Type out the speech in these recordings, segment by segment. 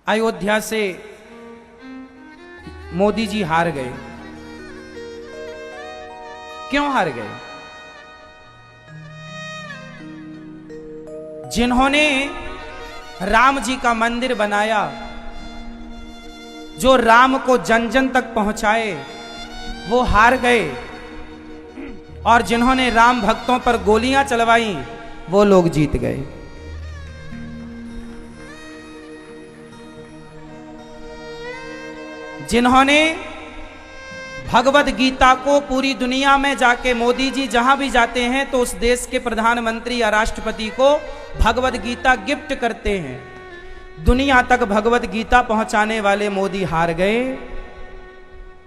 अयोध्या से मोदी जी हार गए। क्यों हार गए? जिन्होंने राम जी का मंदिर बनाया, जो राम को जन जन तक पहुंचाए, वो हार गए। और जिन्होंने राम भक्तों पर गोलियां चलवाई, वो लोग जीत गए। जिन्होंने भगवत गीता को पूरी दुनिया में जाके, मोदी जी जहां भी जाते हैं तो उस देश के प्रधानमंत्री या राष्ट्रपति को भगवत गीता गिफ्ट करते हैं, दुनिया तक भगवत गीता पहुंचाने वाले मोदी हार गए।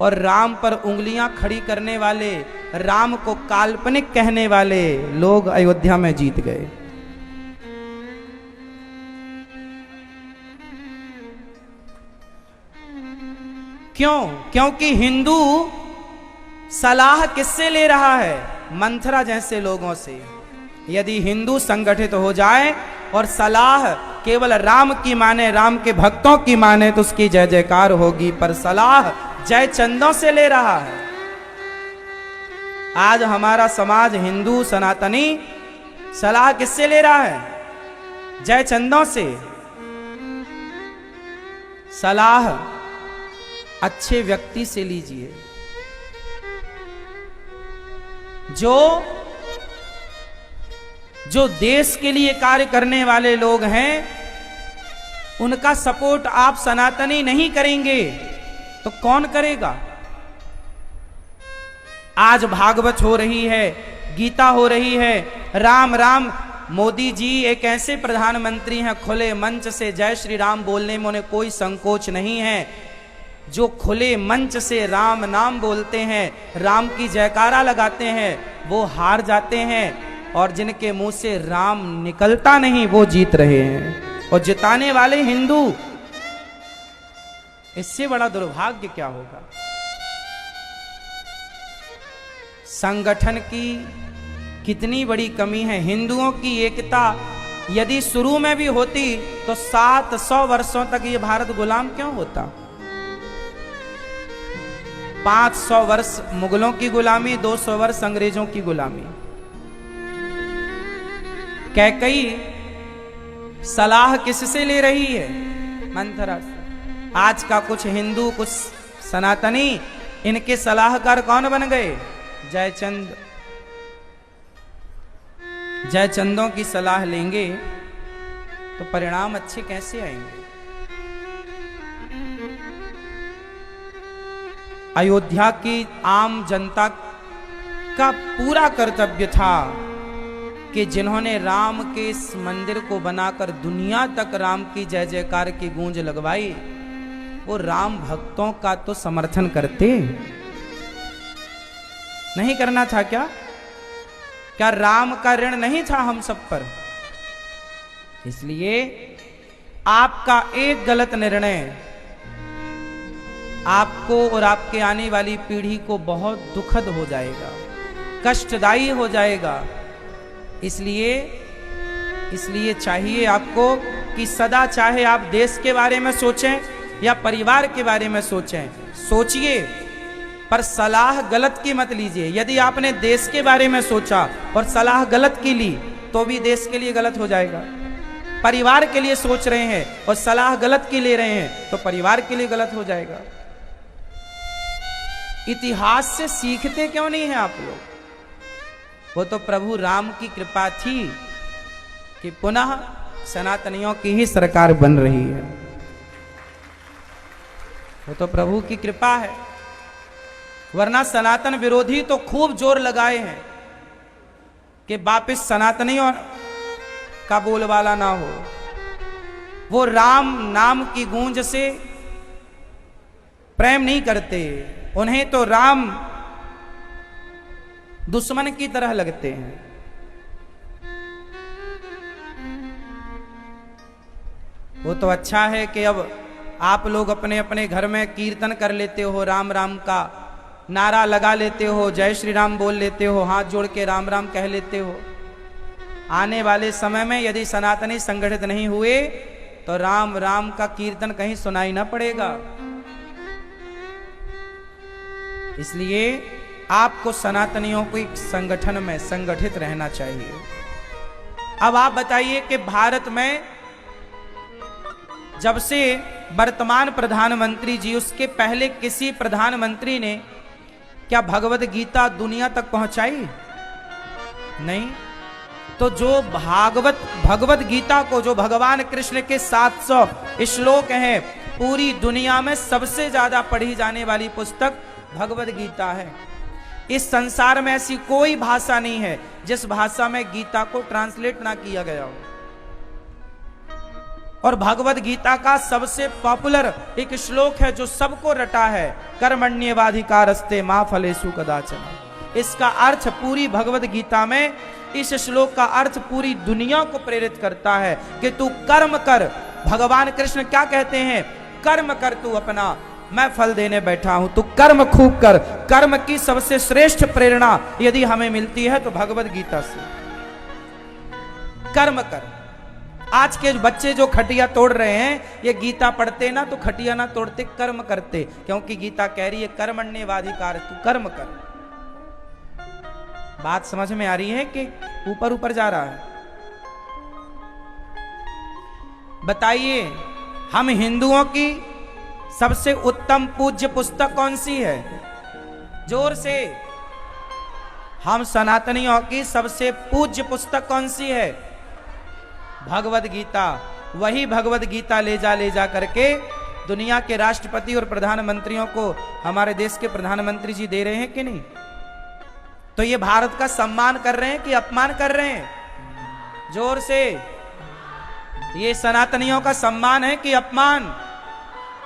और राम पर उंगलियां खड़ी करने वाले, राम को काल्पनिक कहने वाले लोग अयोध्या में जीत गए। क्यों? क्योंकि हिंदू सलाह किससे ले रहा है? मंथरा जैसे लोगों से। यदि हिंदू संगठित हो जाए और सलाह केवल राम की माने, राम के भक्तों की माने, तो उसकी जय जयकार होगी। पर सलाह जय चंदों से ले रहा है। आज हमारा समाज हिंदू सनातनी सलाह किससे ले रहा है? जय चंदों से। सलाह अच्छे व्यक्ति से लीजिए, जो देश के लिए कार्य करने वाले लोग हैं, उनका सपोर्ट आप सनातनी नहीं करेंगे तो कौन करेगा? आज भागवत हो रही है, गीता हो रही है, राम राम। मोदी जी एक ऐसे प्रधानमंत्री हैं, खुले मंच से जय श्री राम बोलने में उन्हें कोई संकोच नहीं है। जो खुले मंच से राम नाम बोलते हैं, राम की जयकारा लगाते हैं, वो हार जाते हैं। और जिनके मुंह से राम निकलता नहीं, वो जीत रहे हैं। और जिताने वाले हिंदू। इससे बड़ा दुर्भाग्य क्या होगा? संगठन की कितनी बड़ी कमी है। हिंदुओं की एकता यदि शुरू में भी होती तो 700 वर्षों तक ये भारत गुलाम क्यों होता? 500 वर्ष मुगलों की गुलामी, 200 वर्ष अंग्रेजों की गुलामी। कैकई सलाह किससे ले रही है? मंथरा से। आज का कुछ हिंदू, कुछ सनातनी, इनके सलाहकार कौन बन गए? जयचंद। जयचंदों की सलाह लेंगे तो परिणाम अच्छे कैसे आएंगे? अयोध्या की आम जनता का पूरा कर्तव्य था कि जिन्होंने राम के इस मंदिर को बनाकर दुनिया तक राम की जय जयकार की गूंज लगवाई, वो राम भक्तों का तो समर्थन करते। नहीं करना था क्या? क्या राम का ऋण नहीं था हम सब पर? इसलिए आपका एक गलत निर्णय आपको और आपके आने वाली पीढ़ी को बहुत दुखद हो जाएगा, कष्टदायी हो जाएगा। इसलिए चाहिए आपको कि सदा, चाहे आप देश के बारे में सोचें या परिवार के बारे में सोचें, सोचिए, पर सलाह गलत की मत लीजिए। यदि आपने देश के बारे में सोचा और सलाह गलत की ली तो भी देश के लिए गलत हो जाएगा। परिवार के लिए सोच रहे हैं और सलाह गलत की ले रहे हैं तो परिवार के लिए गलत हो जाएगा। इतिहास से सीखते क्यों नहीं हैं आप लोग? वो तो प्रभु राम की कृपा थी कि पुनः सनातनियों की ही सरकार बन रही है। वो तो प्रभु की कृपा है, वरना सनातन विरोधी तो खूब जोर लगाए हैं कि वापिस सनातनियों का बोलबाला ना हो। वो राम नाम की गूंज से प्रेम नहीं करते, उन्हें तो राम दुश्मन की तरह लगते हैं। वो तो अच्छा है कि अब आप लोग अपने अपने घर में कीर्तन कर लेते हो, राम राम का नारा लगा लेते हो, जय श्री राम बोल लेते हो, हाथ जोड़ के राम राम कह लेते हो। आने वाले समय में यदि सनातनी संगठित नहीं हुए तो राम राम का कीर्तन कहीं सुनाई ना पड़ेगा। इसलिए आपको सनातनियों को एक संगठन में संगठित रहना चाहिए। अब आप बताइए कि भारत में जब से वर्तमान प्रधानमंत्री जी, उसके पहले किसी प्रधानमंत्री ने क्या भगवद गीता दुनिया तक पहुंचाई? नहीं। तो जो भगवद गीता को, जो भगवान कृष्ण के 700 श्लोक हैं, पूरी दुनिया में सबसे ज्यादा पढ़ी जाने वाली पुस्तक भगवद गीता है। इस संसार में ऐसी कोई भाषा नहीं है जिस भाषा में गीता को ट्रांसलेट ना किया गया हो। और भगवद गीता का सबसे पॉपुलर एक श्लोक है जो सबको रटा है, कर्मण्येवाधिकारस्ते मा फलेषु कदाचन। इसका अर्थ पूरी भगवद गीता में, इस श्लोक का अर्थ पूरी दुनिया को प्रेरित करता है कि तू कर्म कर। भगवान कृष्ण क्या कहते हैं? कर्म कर तू अपना, मैं फल देने बैठा हूं, तू कर्म खूब कर। कर्म की सबसे श्रेष्ठ प्रेरणा यदि हमें मिलती है तो भगवद गीता से। कर्म कर। आज के बच्चे जो खटिया तोड़ रहे हैं, ये गीता पढ़ते ना तो खटिया ना तोड़ते, कर्म करते, क्योंकि गीता कह रही है कर्मण्येवाधिकार, तू कर्म कर। बात समझ में आ रही है कि ऊपर ऊपर जा रहा है? बताइए, हम हिंदुओं की सबसे उत्तम पूज्य पुस्तक कौन सी है? जोर से। हम सनातनियों की सबसे पूज्य पुस्तक कौन सी है? भगवद गीता। वही भगवद गीता ले जा करके दुनिया के राष्ट्रपति और प्रधानमंत्रियों को हमारे देश के प्रधानमंत्री जी दे रहे हैं कि नहीं? तो ये भारत का सम्मान कर रहे हैं कि अपमान कर रहे हैं? जोर से। ये सनातनियों का सम्मान है कि अपमान?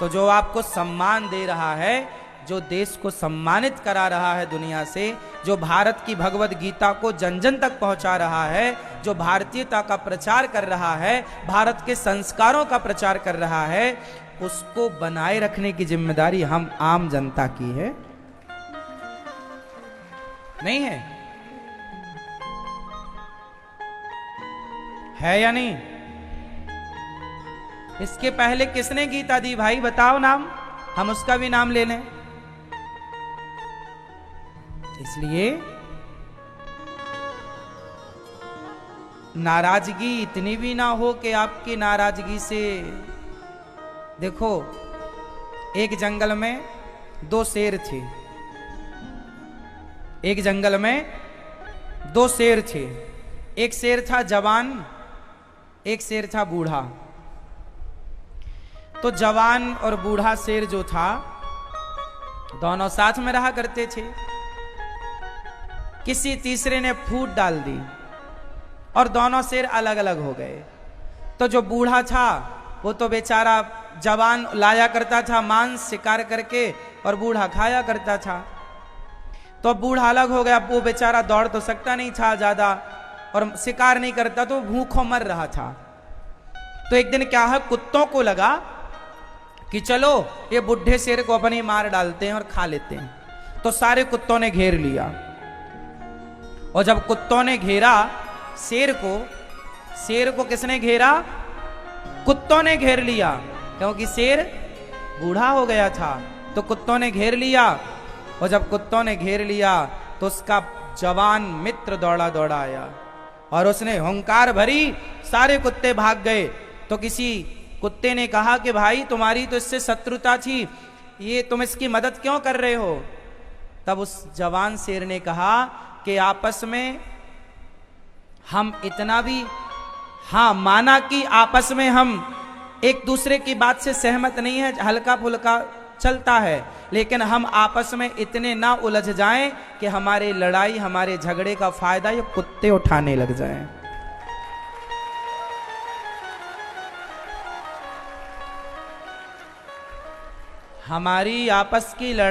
तो जो आपको सम्मान दे रहा है, जो देश को सम्मानित करा रहा है दुनिया से, जो भारत की भगवद गीता को जन जन तक पहुंचा रहा है, जो भारतीयता का प्रचार कर रहा है, भारत के संस्कारों का प्रचार कर रहा है, उसको बनाए रखने की जिम्मेदारी हम आम जनता की है, नहीं है? है या नहीं? इसके पहले किसने गीता दी भाई? बताओ नाम, हम उसका भी नाम ले लें। इसलिए नाराजगी इतनी भी ना हो कि आपकी नाराजगी से, देखो, एक जंगल में दो शेर थे। एक जंगल में दो शेर थे। एक शेर था जवान, एक शेर था बूढ़ा। तो जवान और बूढ़ा शेर जो था, दोनों साथ में रहा करते थे। किसी तीसरे ने फूट डाल दी और दोनों शेर अलग अलग हो गए। तो जो बूढ़ा था वो तो बेचारा, जवान लाया करता था मांस शिकार करके और बूढ़ा खाया करता था। तो बूढ़ा अलग हो गया, वो बेचारा दौड़ तो सकता नहीं था ज्यादा और शिकार नहीं करता, तो भूखों मर रहा था। तो एक दिन क्या है, कुत्तों को लगा कि चलो ये बुढ़े शेर को अपनी मार डालते हैं और खा लेते हैं। तो सारे कुत्तों ने घेर लिया। और जब कुत्तों ने घेरा शेर को किसने घेरा? कुत्तों ने घेर लिया, क्योंकि शेर बूढ़ा हो गया था। तो कुत्तों ने घेर लिया। और जब कुत्तों ने घेर लिया तो उसका जवान मित्र दौड़ा दौड़ा आया और उसने हुंकार भरी, सारे कुत्ते भाग गए। तो किसी कुत्ते ने कहा कि भाई, तुम्हारी तो इससे शत्रुता थी, ये तुम इसकी मदद क्यों कर रहे हो? तब उस जवान शेर ने कहा कि आपस में हम इतना भी, हाँ, माना कि आपस में हम एक दूसरे की बात से सहमत नहीं है, हल्का फुल्का चलता है, लेकिन हम आपस में इतने ना उलझ जाएं कि हमारे लड़ाई, हमारे झगड़े का फायदा ये कुत्ते उठाने लग जाएं। हमारी आपस की लड़ाई